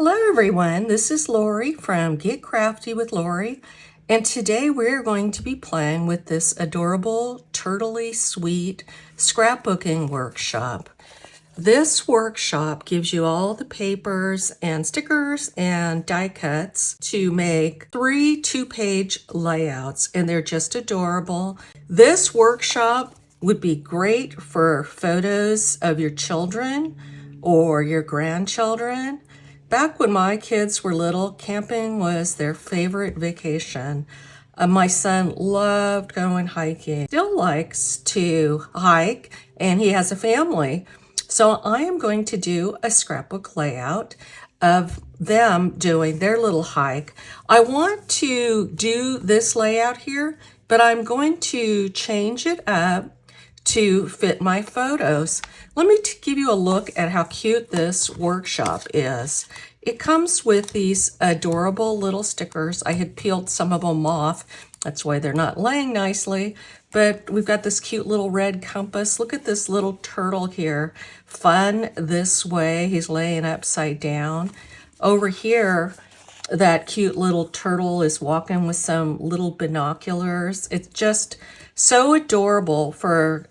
Hello everyone, this is Lori from Get Crafty with Lori, and today we're going to be playing with this adorable Turtle-y Sweet Scrapbooking workshop. This workshop gives you all the papers and stickers and die cuts to make 3 two-page layouts, and they're just adorable. This workshop would be great for photos of your children or your grandchildren. Back when my kids were little, camping was their favorite vacation. My son loved going hiking, still likes to hike, and he has a family. So I am going to do a scrapbook layout of them doing their little hike. I want to do this layout here, but I'm going to change it up to fit my photos. Let me give you a look at how cute this workshop is. It comes with these adorable little stickers. I had peeled some of them off. That's why they're not laying nicely. But we've got this cute little red compass. Look at this little turtle here. Fun this way. He's laying upside down. Over here, that cute little turtle is walking with some little binoculars. It's just so adorable for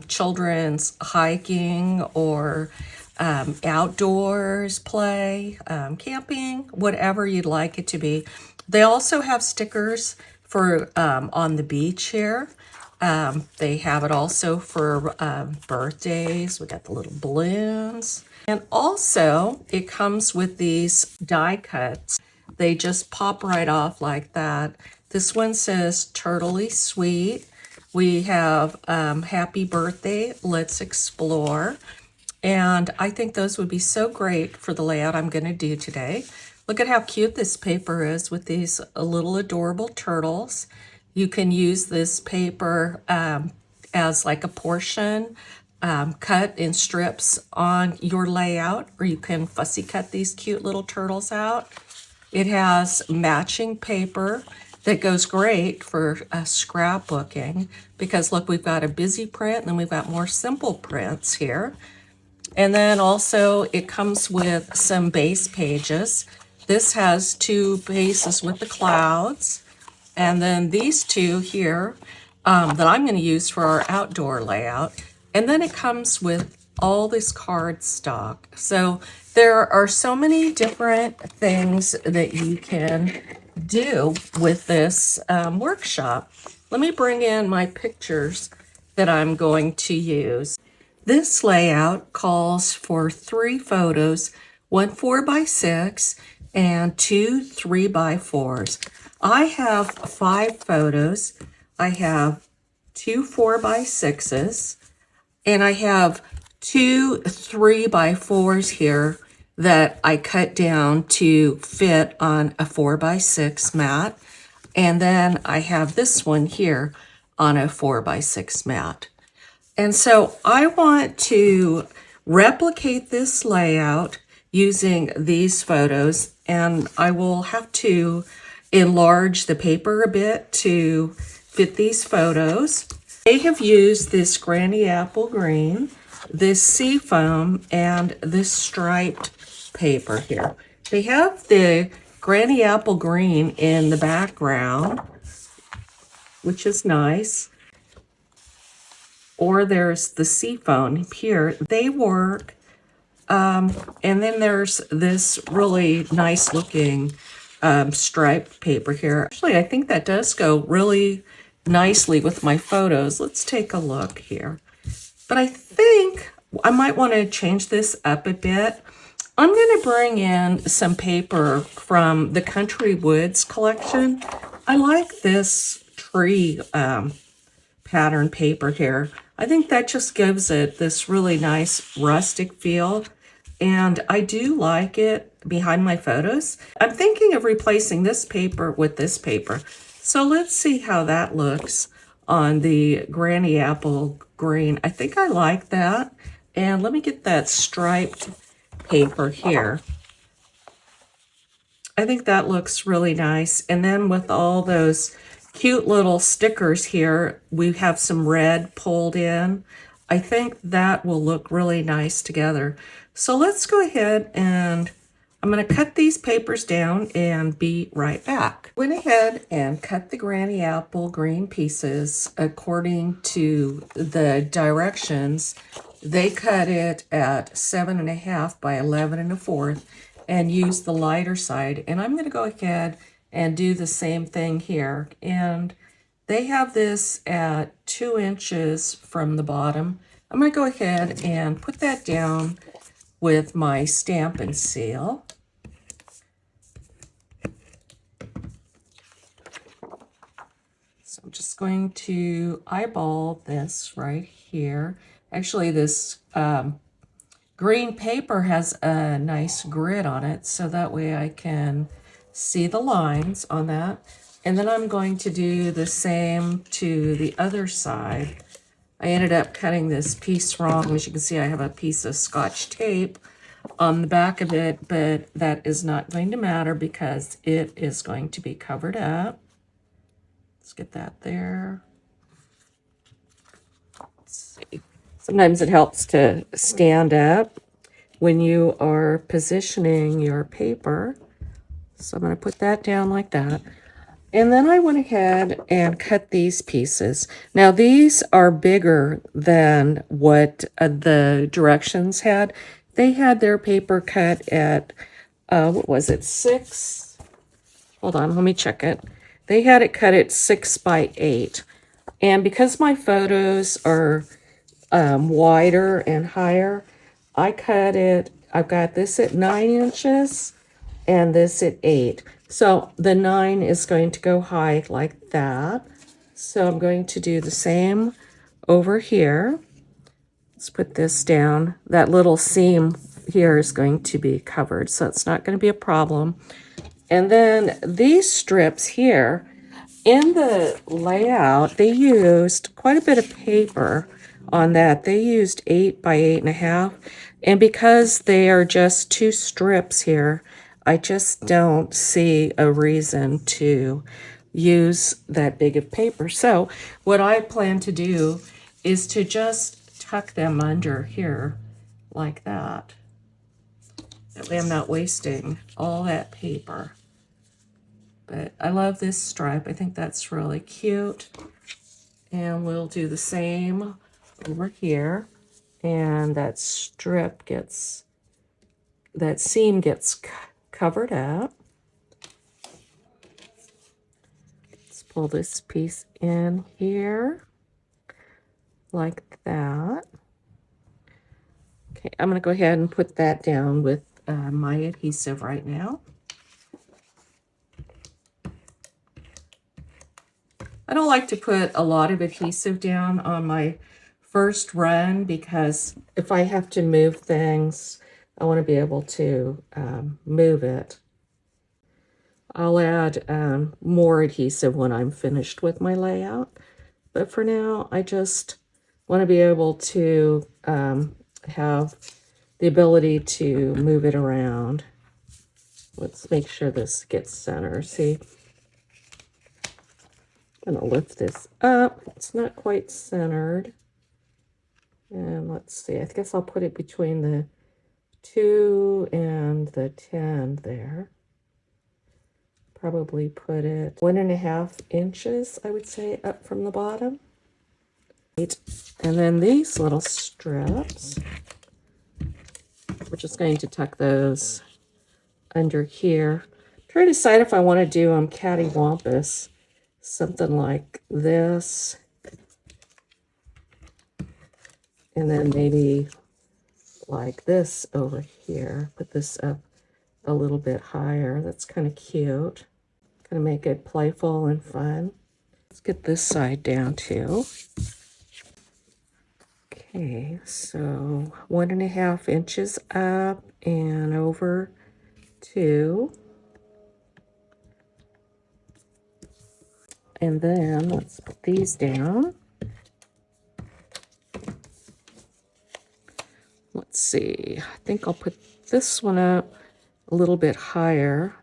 children's hiking or outdoors play, camping, whatever you'd like it to be. They also have stickers for on the beach here. They have it also for birthdays. We got the little balloons. And also it comes with these die cuts. They just pop right off like that. This one says Turtle-y Sweet. We have Happy Birthday, Let's Explore. And I think those would be so great for the layout I'm going to do today. Look at how cute this paper is with these little adorable turtles. You can use this paper as like a portion cut in strips on your layout, or you can fussy cut these cute little turtles out. It has matching paper that goes great for scrapbooking because look, we've got a busy print and then we've got more simple prints here. And then also it comes with some base pages. This has 2 bases with the clouds. And then these 2 here that I'm going to use for our outdoor layout. And then it comes with all this card stock. So there are so many different things that you can do with this workshop. Let me bring in my pictures that I'm going to use. This layout calls for 3 photos, 1 4x6 and 2 3x4s. I have 5 photos. I have 2 4x6s and I have 2 3x4s here that I cut down to fit on a 4x6 mat. And then I have this one here on a 4x6 mat. And so I want to replicate this layout using these photos, and I will have to enlarge the paper a bit to fit these photos. They have used this granny apple green, this seafoam, and this striped paper here. They have the granny apple green in the background, which is nice. Or there's the seafoam here. They work. And then there's this really nice looking striped paper here. Actually, I think that does go really nicely with my photos. Let's take a look here. But I think I might want to change this up a bit. I'm going to bring in some paper from the Country Woods collection. I like this tree pattern paper here. I think that just gives it this really nice rustic feel. And I do like it behind my photos. I'm thinking of replacing this paper with this paper. So let's see how that looks on the granny apple green. I think I like that. And let me get that striped paper here. I think that looks really nice. And then with all those cute little stickers here, we have some red pulled in. I think that will look really nice together. So let's go ahead and I'm going to cut these papers down and be right back. Went ahead and cut the Granny Apple green pieces according to the directions. They cut it at 7.5 by 11 1/4 and use the lighter side. And I'm going to go ahead and do the same thing here. And they have this at 2 inches from the bottom. I'm going to go ahead and put that down with my Stampin' Seal. So I'm just going to eyeball this right here. Actually, this green paper has a nice grid on it, so that way I can see the lines on that. And then I'm going to do the same to the other side. I ended up cutting this piece wrong. As you can see, I have a piece of Scotch tape on the back of it, but that is not going to matter because it is going to be covered up. Let's get that there. Let's see. Sometimes it helps to stand up when you are positioning your paper. So I'm going to put that down like that. And then I went ahead and cut these pieces. Now these are bigger than what the directions had. They had their paper cut at, what was it, 6? Hold on, let me check it. They had it cut at 6 by 8. And because my photos are wider and higher, I cut it, I've got this at 9 inches and this at 8. So the 9 is going to go high like that. So I'm going to do the same over here. Let's put this down. That little seam here is going to be covered, so it's not going to be a problem. And then these strips here, in the layout, they used quite a bit of paper on that. They used 8 by 8.5. And because they are just 2 strips here, I just don't see a reason to use that big of paper. So what I plan to do is to just tuck them under here like that. That way I'm not wasting all that paper. But I love this stripe. I think that's really cute. And we'll do the same over here. And that strip gets, that seam gets covered up. Let's pull this piece in here like that. Okay, I'm going to go ahead and put that down with my adhesive right now. I don't like to put a lot of adhesive down on my first run because if I have to move things, I want to be able to move it. I'll add more adhesive when I'm finished with my layout. But for now, I just want to be able to have the ability to move it around. Let's make sure this gets center. See, I'm going to lift this up. It's not quite centered. And let's see, I guess I'll put it between the 2 and the 10 there. Probably put it 1.5 inches, I would say, up from the bottom. And then these little strips, we're just going to tuck those under here. Try to decide if I want to do them cattywampus, something like this. And then maybe like this over here. Put this up a little bit higher. That's kind of cute. Gonna make it playful and fun. Let's get this side down too. Okay, so 1.5 inches up and over 2. And then let's put these down. Let's see, I think I'll put this one up a little bit higher,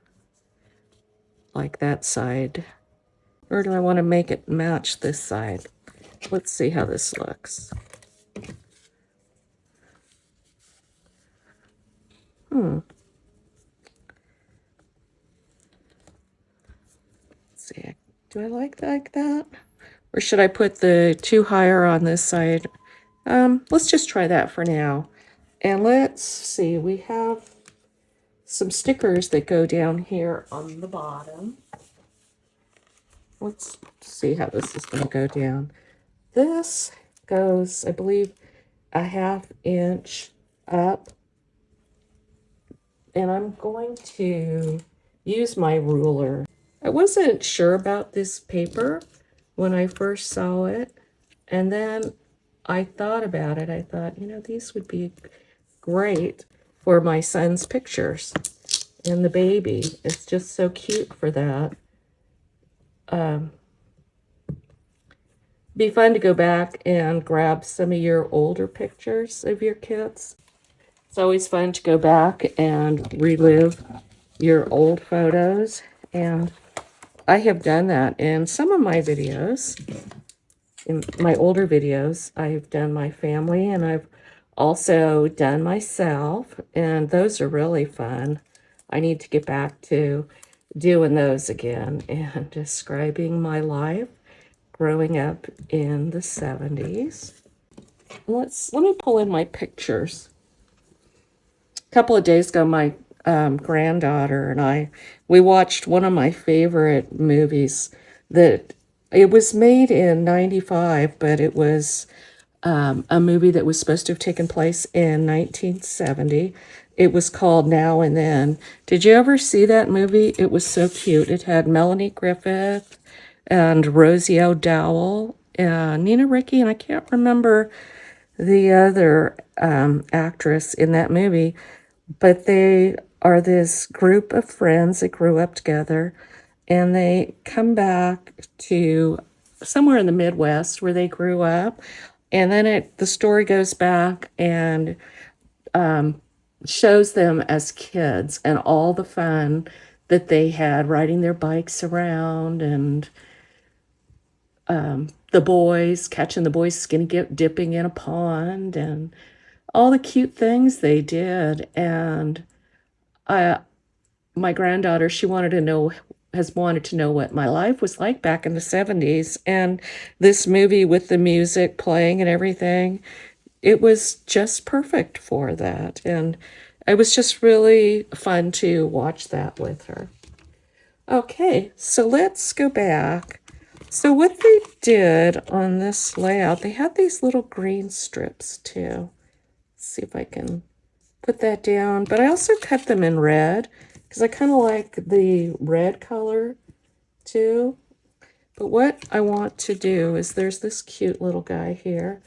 like that side. Or do I want to make it match this side? Let's see how this looks. see. Do I like that? Or should I put the two higher on this side? Let's just try that for now. And let's see, we have some stickers that go down here on the bottom. Let's see how this is going to go down. This goes, I believe, a 1/2 inch up. And I'm going to use my ruler. I wasn't sure about this paper when I first saw it. And then I thought about it. I thought, you know, these would be great for my son's pictures. And the baby, it's just so cute for that. Be fun to go back and grab some of your older pictures of your kids. It's always fun to go back and relive your old photos. And I have done that in some of my videos. In my older videos, I've done my family, and I've also done myself, and those are really fun. I need to get back to doing those again and describing my life growing up in the 70s. Let me pull in my pictures. A couple of days ago, my granddaughter and we watched one of my favorite movies that it was made in 95, but it was a movie that was supposed to have taken place in 1970. It was called Now and Then. Did you ever see that movie? It was so cute. It had Melanie Griffith and Rosie O'Dowd and Nina Ricci, and I can't remember the other actress in that movie, but they are this group of friends that grew up together, and they come back to somewhere in the Midwest where they grew up, and then the story goes back and shows them as kids and all the fun that they had riding their bikes around, and the boys, catching the boys skinny dipping in a pond, and all the cute things they did. And my granddaughter, has wanted to know what my life was like back in the 70s. And this movie with the music playing and everything, it was just perfect for that. And it was just really fun to watch that with her. Okay, so let's go back. So what they did on this layout, they had these little green strips too. Let's see if I can put that down. But I also cut them in red because I kind of like the red color too. But what I want to do is there's this cute little guy here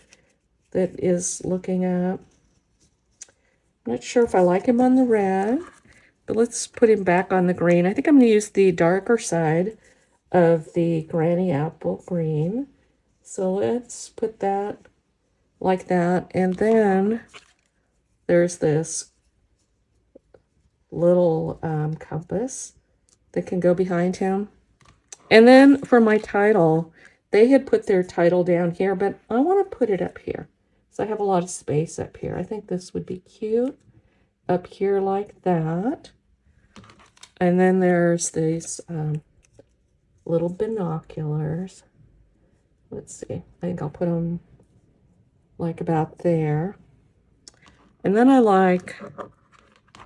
that is looking up. I'm not sure if I like him on the red, but let's put him back on the green. I think I'm going to use the darker side of the Granny Apple green. So let's put that like that. And then there's this little compass that can go behind him. And then for my title, they had put their title down here, but I want to put it up here. So I have a lot of space up here. I think this would be cute up here like that. And then there's these little binoculars. Let's see. I think I'll put them like about there. And then I like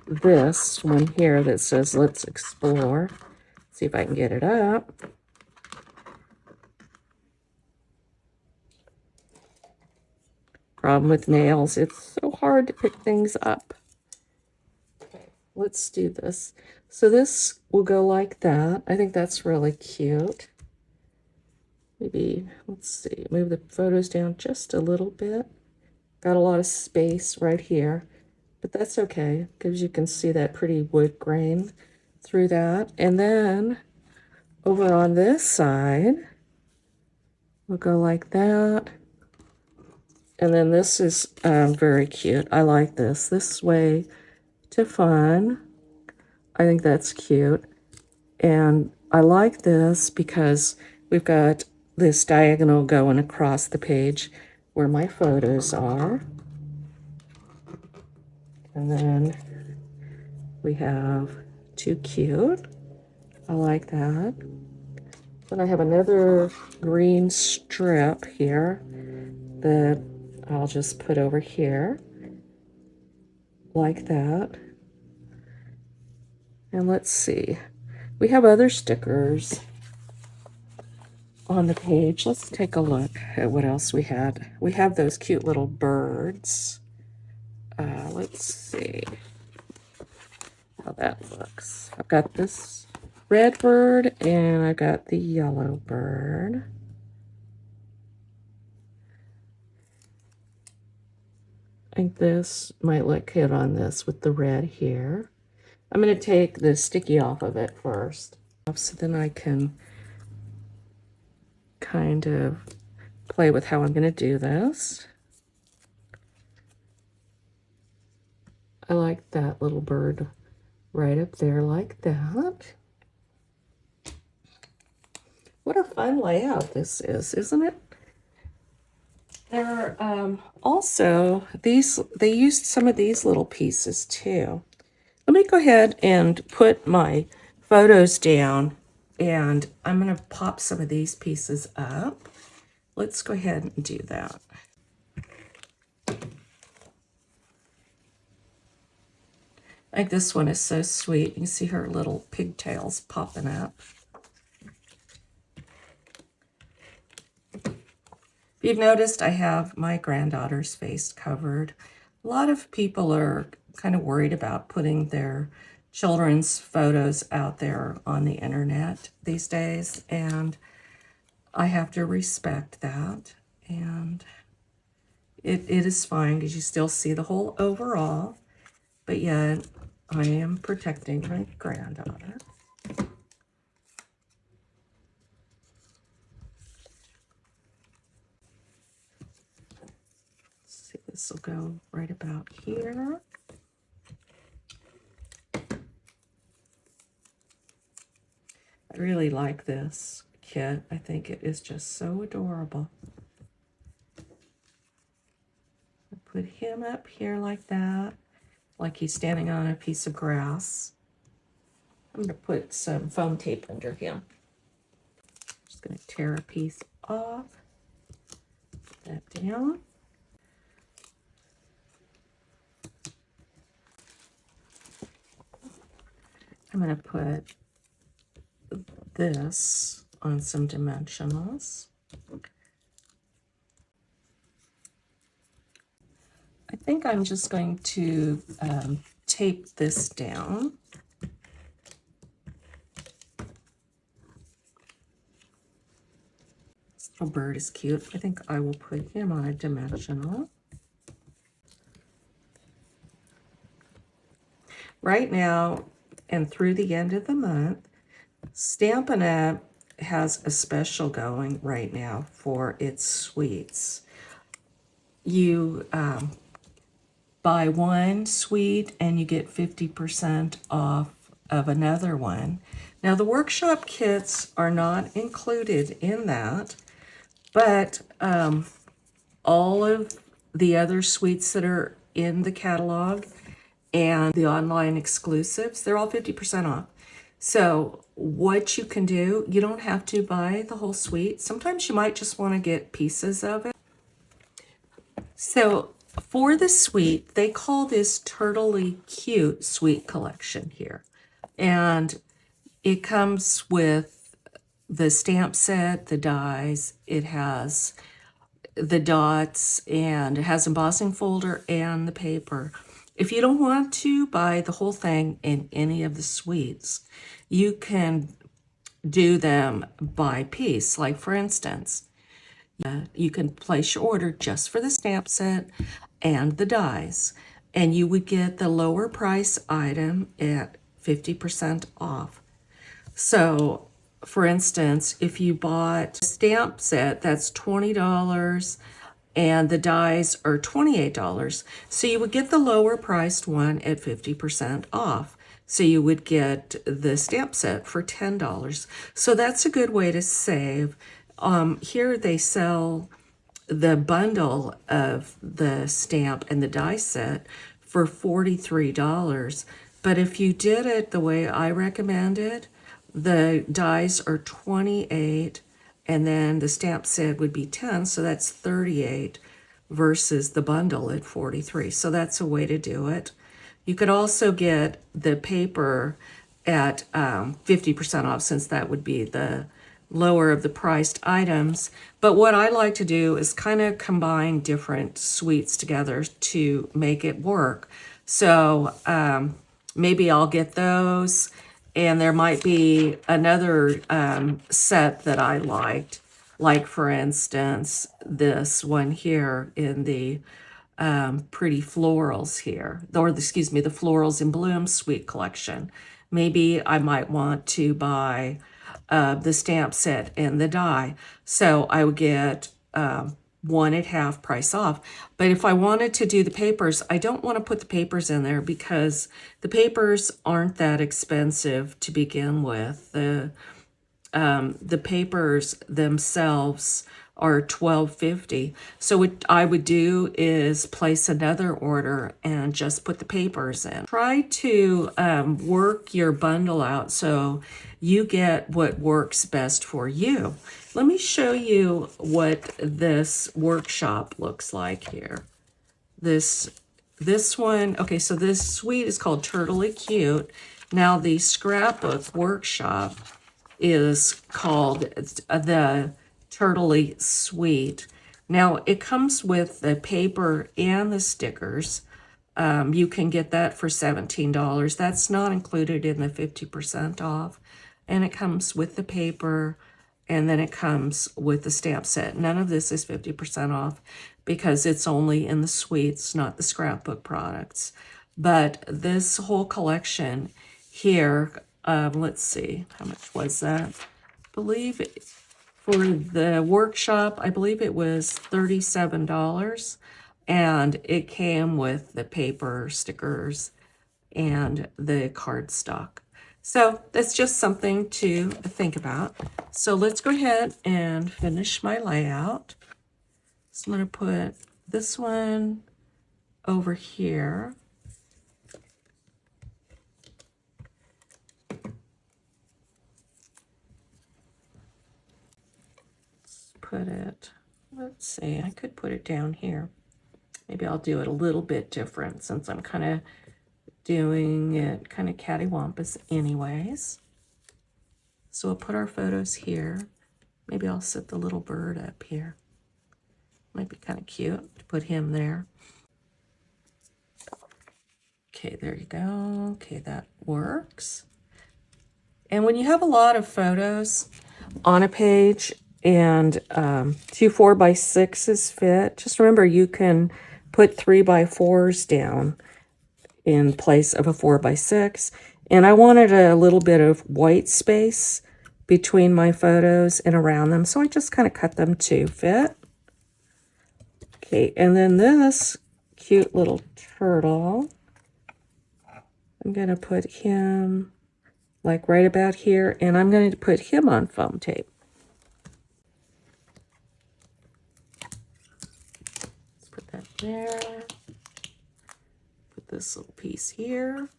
this one here that says, "Let's explore." See if I can get it up. Problem with nails, it's so hard to pick things up. Okay, let's do this. So this will go like that. I think that's really cute. Maybe, let's see, move the photos down just a little bit. Got a lot of space right here, but that's okay because you can see that pretty wood grain through that. And then over on this side, we'll go like that. And then this is very cute. I like this. This way to fun. I think that's cute. And I like this because we've got this diagonal going across the page where my photos are. And then we have too cute. I like that. Then I have another green strip here that I'll just put over here like that. And let's see, we have other stickers on the page. Let's take a look at what else we had. We have those cute little birds. Let's see how that looks. I've got this red bird and I've got the yellow bird. I think this might look good on this with the red here. I'm going to take the sticky off of it first, so then I can kind of play with how I'm going to do this. I like that little bird right up there like that. What a fun layout this is, isn't it? There are also these, they used some of these little pieces too. Let me go ahead and put my photos down, and I'm going to pop some of these pieces up. Let's go ahead and do that. I think this one is so sweet. You can see her little pigtails popping up. If you've noticed, I have my granddaughter's face covered. A lot of people are kind of worried about putting their children's photos out there on the internet these days, and I have to respect that. And it is fine because you still see the whole overall, but yet I am protecting my granddaughter. This will go right about here. I really like this kit. I think it is just so adorable. I put him up here like that, like he's standing on a piece of grass. I'm going to put some foam tape under him. Just going to tear a piece off, put that down. I'm going to put this on some dimensionals. I think I'm just going to tape this down. This little bird is cute. I think I will put him on a dimensional. Right now, and through the end of the month, Stampin' Up! Has a special going right now for its sweets. You buy one sweet and you get 50% off of another one. Now, the workshop kits are not included in that, but all of the other sweets that are in the catalog and the online exclusives, they're all 50% off. So what you can do, you don't have to buy the whole suite. Sometimes you might just want to get pieces of it. So for the suite, they call this Turtle-y Cute Suite Collection here. And it comes with the stamp set, the dies, it has the dots, and it has embossing folder and the paper. If you don't want to buy the whole thing in any of the suites, you can do them by piece. Like for instance, you can place your order just for the stamp set and the dies, and you would get the lower price item at 50% off. So for instance, if you bought a stamp set, that's $20 and the dies are $28. So you would get the lower priced one at 50% off. So you would get the stamp set for $10. So that's a good way to save. Here they sell the bundle of the stamp and the die set for $43. But if you did it the way I recommended, the dies are 28, and then the stamp set would be 10, so that's 38 versus the bundle at 43. So that's a way to do it. You could also get the paper at 50% off, since that would be the lower of the priced items. But what I like to do is kind of combine different suites together to make it work. So maybe I'll get those, and there might be another set that I liked, like for instance this one here in the pretty florals here, or excuse me, the florals in bloom suite collection. Maybe I might want to buy the stamp set and the die, so I would get one at half price off. But if I wanted to do the papers, I don't want to put the papers in there because the papers aren't that expensive to begin with. The papers themselves are $12.50. So what I would do is place another order and just put the papers in. Try to work your bundle out so you get what works best for you. Let me show you what this workshop looks like here. This one, okay, so this suite is called Turtle-y Cute. Now the scrapbook workshop is called the Turtle-y Sweet. Now it comes with the paper and the stickers. You can get that for $17. That's not included in the 50% off. And it comes with the paper, and then it comes with the stamp set. None of this is 50% off because it's only in the suites, not the scrapbook products. But this whole collection here, let's see, how much was that? I believe for the workshop, I believe it was $37. And it came with the paper, stickers, and the cardstock. So that's just something to think about. So let's go ahead and finish my layout. So I'm going to put this one over here. Let's put it, let's see, I could put it down here. Maybe I'll do it a little bit different since I'm kind of doing it kind of cattywampus anyways. So we'll put our photos here. Maybe I'll set the little bird up here. Might be kind of cute to put him there. Okay, there you go. Okay, that works. And when you have a lot of photos on a page and 2 4x6s fit, just remember you can put 3x4s down in place of a 4x6. And I wanted a little bit of white space between my photos and around them, so I just kind of cut them to fit. Okay, and then this cute little turtle, I'm going to put him like right about here, and I'm going to put him on foam tape. Let's put that there. Put this little piece here.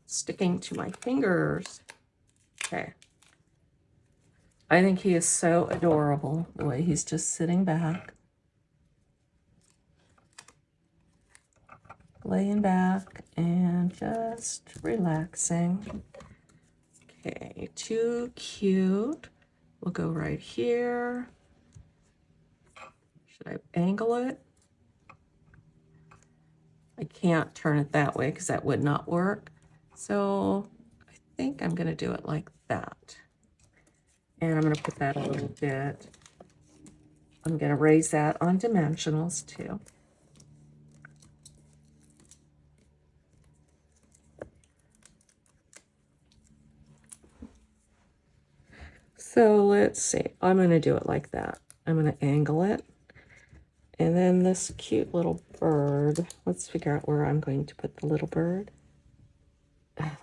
Sticking to my fingers. Okay. I think he is so adorable, the way he's just sitting back. Laying back and just relaxing. Okay, too cute. We'll go right here. Should I angle it? I can't turn it that way because that would not work. So I think I'm going to do it like that. And I'm going to put that a little bit. I'm going to raise that on dimensionals too. So let's see, I'm going to do it like that. I'm going to angle it. And then this cute little bird, let's figure out where I'm going to put the little bird.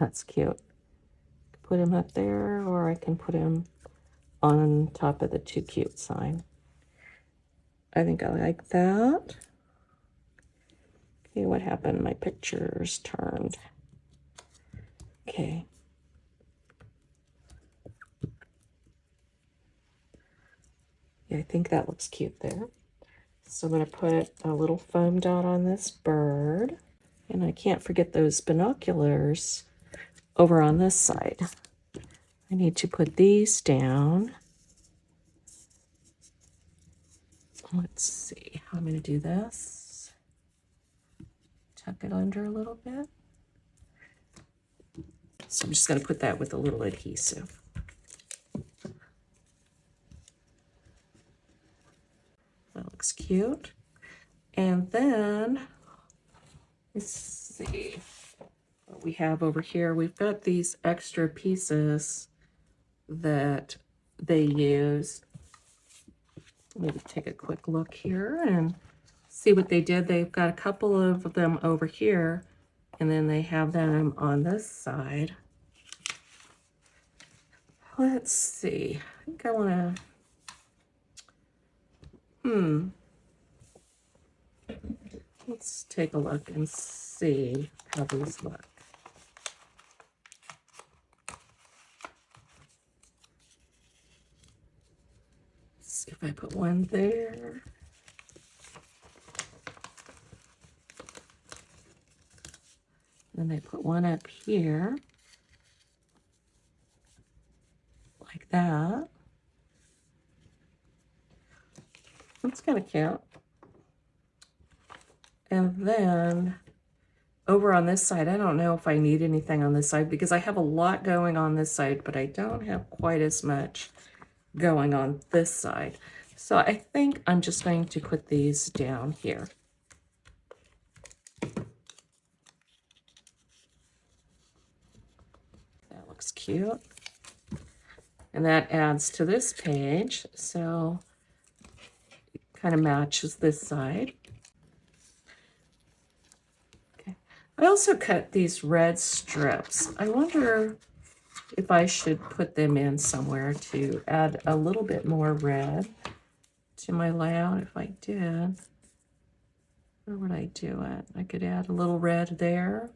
That's cute. Put him up there, or I can put him on top of the too cute sign. I think I like that. Okay, what happened? My pictures turned. Okay, I think that looks cute there. So I'm going to put a little foam dot on this bird. And I can't forget those binoculars over on this side. I need to put these down. Let's see how I'm going to do this. Tuck it under a little bit. So I'm just going to put that with a little adhesive. That looks cute. And then, let's see what we have over here. We've got these extra pieces that they use. Maybe take a quick look here and see what they did. They've got a couple of them over here, and then they have them on this side. Let's see. I think I want to, let's take a look and see how these look. Let's see if I put one there. Then I put one up here, like that. That's kind of cute. And then over on this side, I don't know if I need anything on this side because I have a lot going on this side, but I don't have quite as much going on this side. So I think I'm just going to put these down here. That looks cute. And that adds to this page, so it kind of matches this side. Okay. I also cut these red strips. I wonder if I should put them in somewhere to add a little bit more red to my layout. If I did, where would I do it? I could add a little red there.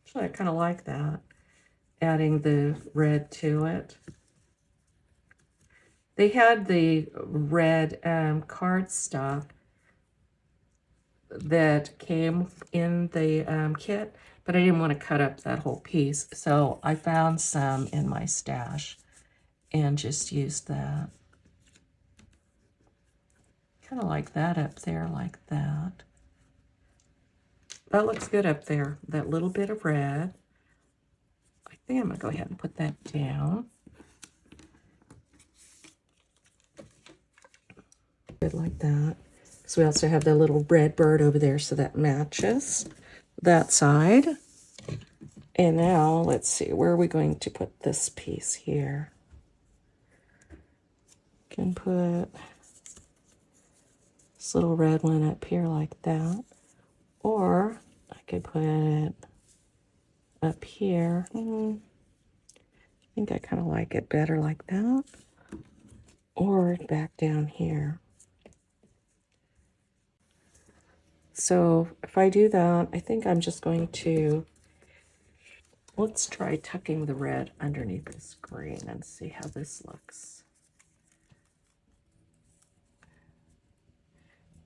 So I kind of like that, adding the red to it. They had the red cardstock that came in the kit, but I didn't want to cut up that whole piece. So I found some in my stash and just used that. Kind of like that up there, like that. That looks good up there, that little bit of red. I think I'm going to go ahead and put that down. Good like that. So we also have the little red bird over there, so that matches that side. And now let's see, where are we going to put this piece here? Can put this little red one up here like that, or I could put it up here. I think I kind of like it better like that, or back down here. So if I do that, I think I'm just going to, let's try tucking the red underneath this green and see how this looks.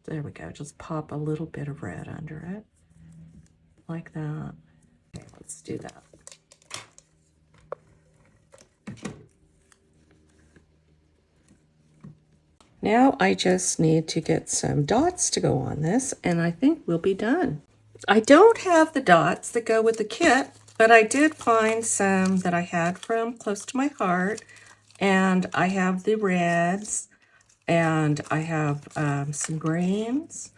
There we go, just pop a little bit of red under it, like that. Okay, let's do that. Now I just need to get some dots to go on this, and I think we'll be done. I don't have the dots that go with the kit, but I did find some that I had from Close to My Heart, and I have the reds, and I have some greens,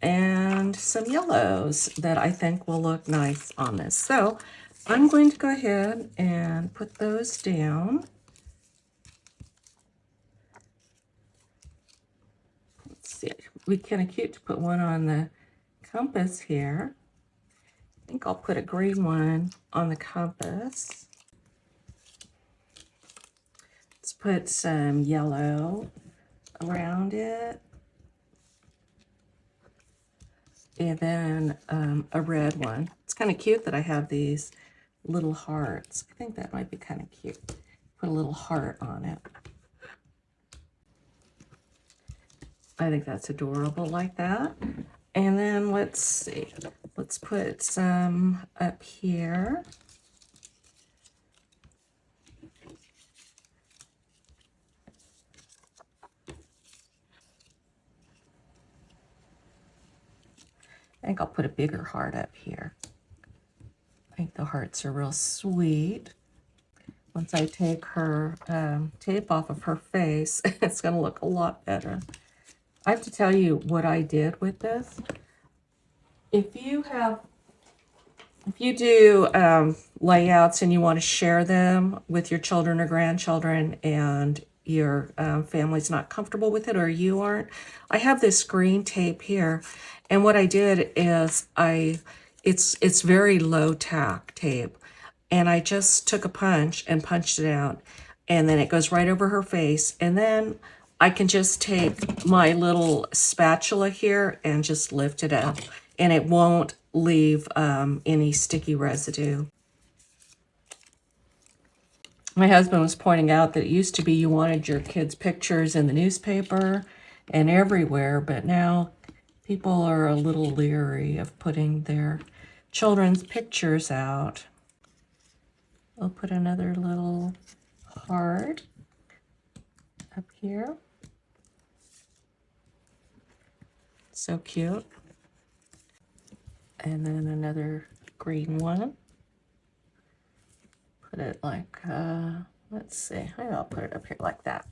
and some yellows that I think will look nice on this. So I'm going to go ahead and put those down. Let's see, it would be kind of cute to put one on the compass here. I think I'll put a green one on the compass. Let's put some yellow around it. And then a red one. It's kind of cute that I have these little hearts. I think that might be kind of cute. Put a little heart on it. I think that's adorable like that. And then let's see, let's put some up here. I think I'll put a bigger heart up here. I think the hearts are real sweet. Once I take her tape off of her face, it's going to look a lot better. I have to tell you what I did with this. If you do layouts and you want to share them with your children or grandchildren and your family's not comfortable with it or you aren't, I have this green tape here. And what I did is it's very low tack tape. And I just took a punch and punched it out. And then it goes right over her face. And then I can just take my little spatula here and just lift it up. And it won't leave any sticky residue. My husband was pointing out that it used to be you wanted your kids' pictures in the newspaper and everywhere, but now people are a little leery of putting their children's pictures out. I'll put another little heart up here. So cute. And then another green one. Put it like, let's see, I think I'll put it up here like that.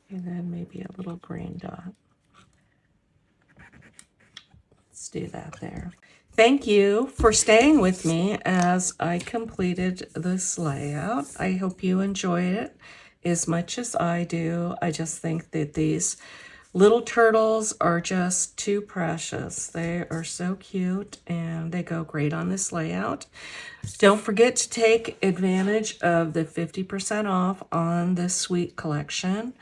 And then maybe a little green dot. Let's do that there. Thank you for staying with me as I completed this layout. I hope you enjoyed it as much as I do. I just think that these little turtles are just too precious. They are so cute and they go great on this layout. Don't forget to take advantage of the 50% off on this sweet collection.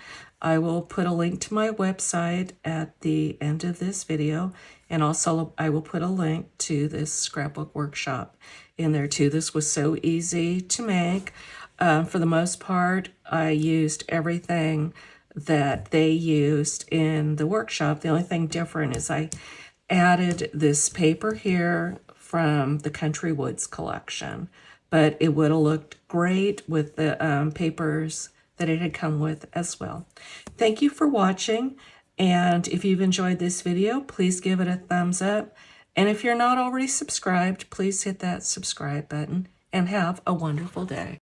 I will put a link to my website at the end of this video, and also I will put a link to this scrapbook workshop in there too. This was so easy to make. For the most part, I used everything that they used in the workshop. The only thing different is I added this paper here from the Country Woods collection, but it would have looked great with the papers that it had come with as well. Thank you for watching, and if you've enjoyed this video, please give it a thumbs up, and if you're not already subscribed, please hit that subscribe button, and have a wonderful day.